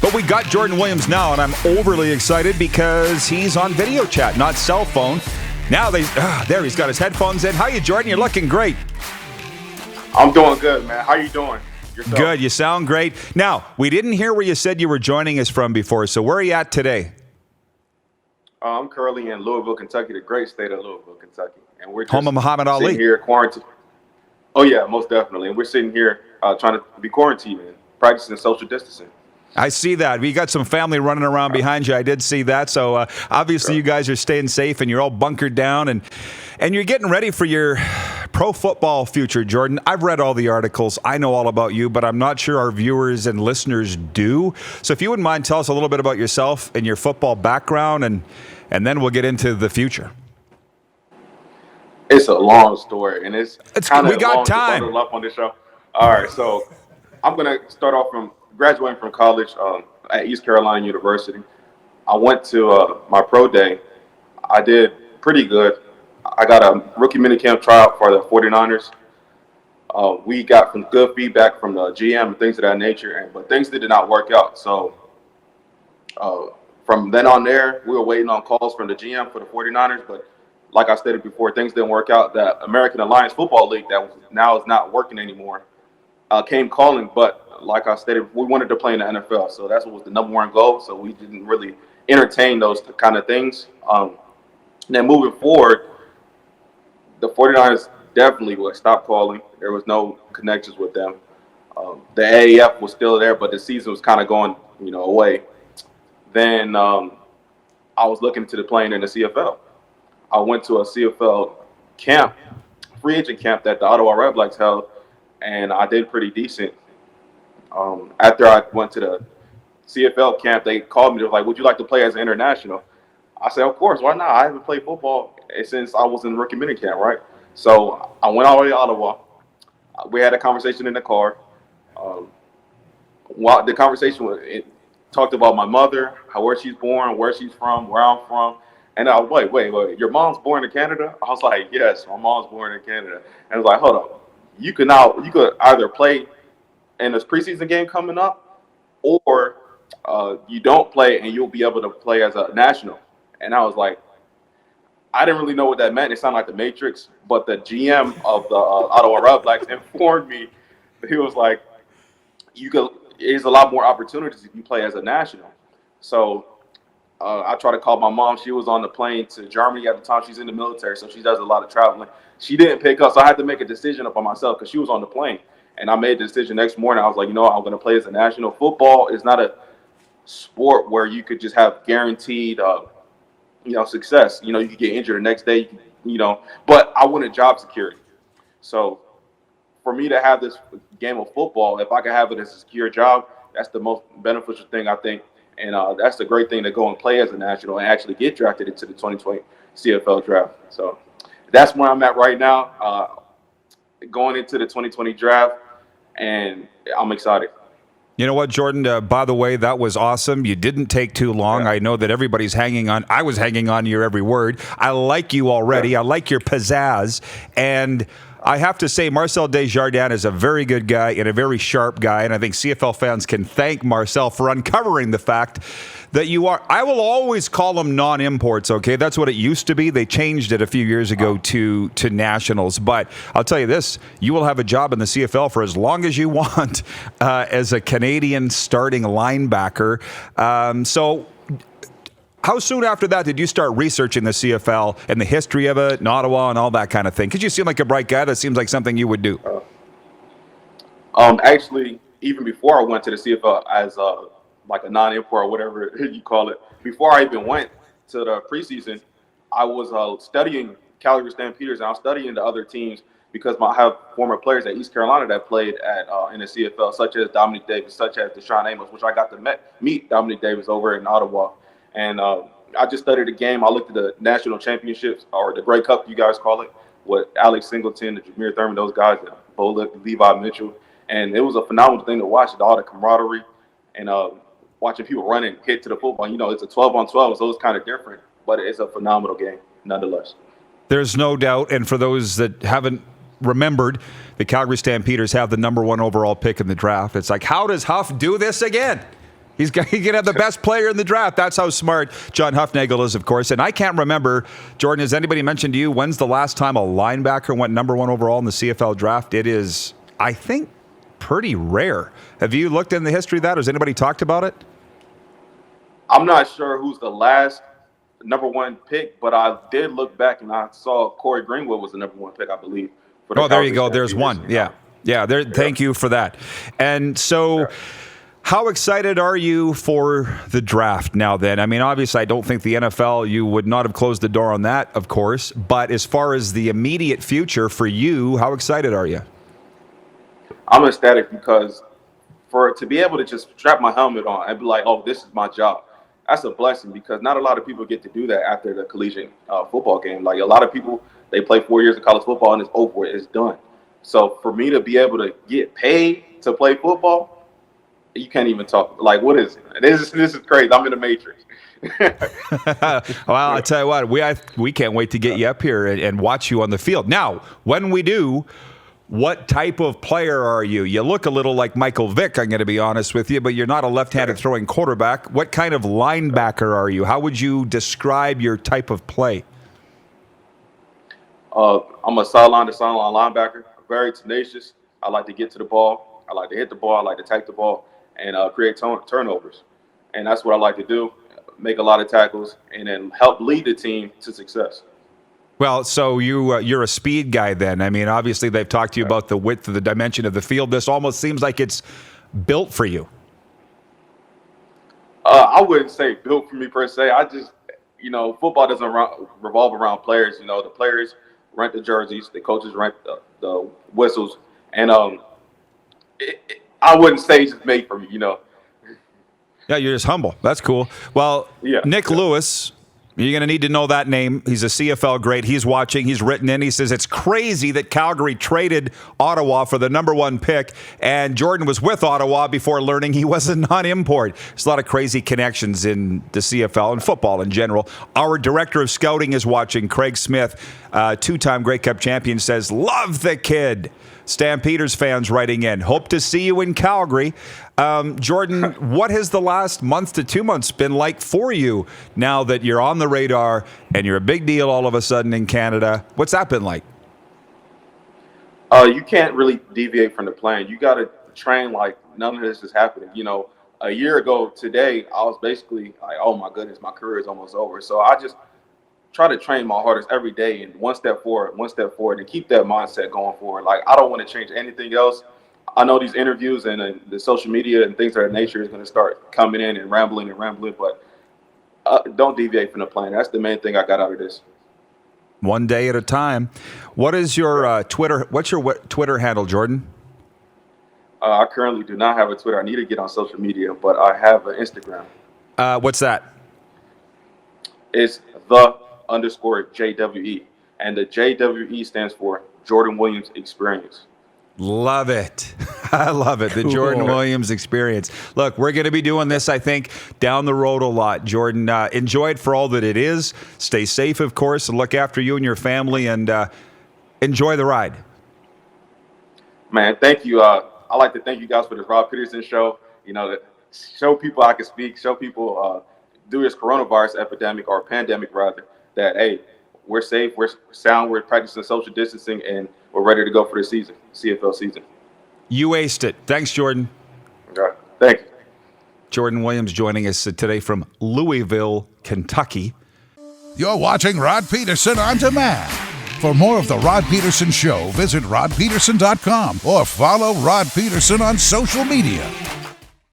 But we got Jordan Williams now, and I'm overly excited because he's on video chat, not cell phone. Now there he's got his headphones in. How you, Jordan? You're looking great. I'm doing good, man. How you doing? Yourself? Good. You sound great. Now, we didn't hear where you said you were joining us from before, so where are you at today? I'm currently in Louisville, Kentucky, the great state of Louisville, Kentucky. And we're just home of Muhammad Ali. Sitting here quarantined. Oh, yeah, most definitely. And we're sitting here trying to be quarantined and practicing social distancing. I see that. We got some family running around behind you. I did see that. So obviously you guys are staying safe and you're all bunkered down and you're getting ready for your pro football future, Jordan. I've read all the articles. I know all about you, but I'm not sure our viewers and listeners do. So if you wouldn't mind, tell us a little bit about yourself and your football background, and then we'll get into the future. It's a long story, and it's kind of we got time. To bundle up on this show. All right, so I'm going to start off from graduating from college at East Carolina University. I went to my pro day. I did pretty good. I got a rookie minicamp tryout for the 49ers. We got some good feedback from the GM and things of that nature, but things did not work out. So from then on there, we were waiting on calls from the GM for the 49ers, but like I stated before, things didn't work out. That American Alliance Football League that now is not working anymore came calling, but like I stated, we wanted to play in the NFL, so that's what was the number one goal. So we didn't really entertain those kind of things. Then moving forward, the 49ers definitely would stop calling. There was no connections with them. The AAF was still there, but the season was kind of going, away. Then I was looking into playing in the CFL. I went to a CFL camp, free agent camp that the Ottawa Redblacks held, and I did pretty decent. After I went to the CFL camp, they called me. They were like, "Would you like to play as an international?" I said, "Of course, why not? I haven't played football since I was in rookie minicamp, right?" So I went all the way to Ottawa. We had a conversation in the car. While the conversation it talked about my mother, where she's born, where she's from, where I'm from. And I was wait, your mom's born in Canada? I was like, yes, my mom's born in Canada. And I was like, hold on, you could either play in this preseason game coming up, or you don't play and you'll be able to play as a national. And I was like, I didn't really know what that meant. It sounded like the Matrix, but the GM of the Ottawa Redblacks informed me that he was like, there's a lot more opportunities if you play as a national. So I tried to call my mom. She was on the plane to Germany at the time. She's in the military, so she does a lot of traveling. She didn't pick up, so I had to make a decision up by myself because she was on the plane. And I made the decision next morning. I was like, I'm going to play as a national. Football is not a sport where you could just have guaranteed, success. You could get injured the next day, But I wanted job security. So for me to have this game of football, if I could have it as a secure job, that's the most beneficial thing, I think. And that's the great thing to go and play as a national and actually get drafted into the 2020 CFL draft. So that's where I'm at right now, going into the 2020 draft, and I'm excited. You know what, Jordan? By the way, that was awesome. You didn't take too long. Yeah. I know that everybody's hanging on. I was hanging on to your every word. I like you already. Yeah. I like your pizzazz. And I have to say, Marcel Desjardins is a very good guy and a very sharp guy, and I think CFL fans can thank Marcel for uncovering the fact that you are. I will always call them non-imports, okay? That's what it used to be. They changed it a few years ago to nationals. But I'll tell you this, you will have a job in the CFL for as long as you want as a Canadian starting linebacker. So how soon after that did you start researching the CFL and the history of it in Ottawa and all that kind of thing? Because you seem like a bright guy. That seems like something you would do. Actually, even before I went to the CFL as like a non-import or whatever you call it, before I even went to the preseason, I was studying Calgary Stampeders, and I was studying the other teams because I have former players at East Carolina that played at in the CFL, such as Dominic Davis, such as Deshaun Amos, which I got to meet Dominic Davis over in Ottawa. And I just studied the game. I looked at the national championships, or the Grey Cup, you guys call it, with Alex Singleton, Jameer Thurman, those guys, Bo Levi Mitchell. And it was a phenomenal thing to watch, all the camaraderie and watching people run and hit to the football. It's a 12-on-12, so it's kind of different, but it's a phenomenal game nonetheless. There's no doubt. And for those that haven't remembered, the Calgary Stampeders have the number 1 overall pick in the draft. It's like, how does Huff do this again? He can have the best player in the draft. That's how smart John Hufnagel is, of course. And I can't remember, Jordan, has anybody mentioned to you when's the last time a linebacker went number 1 overall in the CFL draft? It is, I think, pretty rare. Have you looked in the history of that? Has anybody talked about it? I'm not sure who's the last number 1 pick, but I did look back and I saw Corey Greenwood was the number 1 pick, I believe. Oh, there you go. There's one. Yeah. Thank you for that. And so how excited are you for the draft now then? I mean, obviously, I don't think the NFL, you would not have closed the door on that, of course. But as far as the immediate future for you, how excited are you? I'm ecstatic because to be able to just strap my helmet on and be like, oh, this is my job. That's a blessing because not a lot of people get to do that after the collegiate football game. Like a lot of people, they play 4 years of college football and it's over. It's done. So for me to be able to get paid to play football, you can't even talk. Like, what is it? This is crazy. I'm in the Matrix. Well, I'll tell you what, we can't wait to get you up here and watch you on the field. Now, when we do, what type of player are you? You look a little like Michael Vick, I'm going to be honest with you, but you're not a left-handed throwing quarterback. What kind of linebacker are you? How would you describe your type of play? I'm a sideline-to-sideline linebacker, very tenacious. I like to get to the ball. I like to hit the ball. I like to take the ball and create turnovers. And that's what I like to do, make a lot of tackles, and then help lead the team to success. Well, so you're a speed guy then. I mean, obviously they've talked to you about the width of the dimension of the field. This almost seems like it's built for you. I wouldn't say built for me per se. I just, football doesn't revolve around players. The players rent the jerseys, the coaches rent the whistles, and I wouldn't say it's just made for me. Yeah, you're just humble. That's cool. Well, yeah, Nick Lewis. You're going to need to know that name. He's a CFL great. He's watching. He's written in. He says, it's crazy that Calgary traded Ottawa for the number 1 pick, and Jordan was with Ottawa before learning he was a non-import. There's a lot of crazy connections in the CFL and football in general. Our director of scouting is watching, Craig Smith, 2-time Grey Cup champion, says, love the kid. Stampeders fans writing in. Hope to see you in Calgary. Jordan, what has the last month to 2 months been like for you now that you're on the radar and you're a big deal all of a sudden in Canada? What's that been like? You can't really deviate from the plan. You got to train like none of this is happening. A year ago today, I was basically like, oh, my goodness, my career is almost over. So I just try to train my hardest every day and one step forward, and keep that mindset going forward. Like, I don't want to change anything else. I know these interviews and the social media and things of that nature is going to start coming in and rambling, but don't deviate from the plan. That's the main thing I got out of this. One day at a time. What is your Twitter? What's your Twitter handle, Jordan? I currently do not have a Twitter. I need to get on social media, but I have an Instagram. What's that? It's _JWE. And the JWE stands for Jordan Williams Experience. Love it. I love it. The Jordan Williams Experience. Look, we're going to be doing this, I think, down the road a lot. Jordan, enjoy it for all that it is. Stay safe, of course, and look after you and your family, and enjoy the ride. Man, thank you. I'd like to thank you guys for this Rob Pedersen show. To show people I can speak, show people through this coronavirus epidemic, or pandemic rather, that, hey, we're safe, we're sound, we're practicing social distancing, and we're ready to go for the season, CFL season. You aced it. Thanks, Jordan. All right. Thank you. Jordan Williams joining us today from Louisville, Kentucky. You're watching Rod Pedersen On Demand. For more of The Rod Pedersen Show, visit rodpedersen.com or follow Rod Pedersen on social media.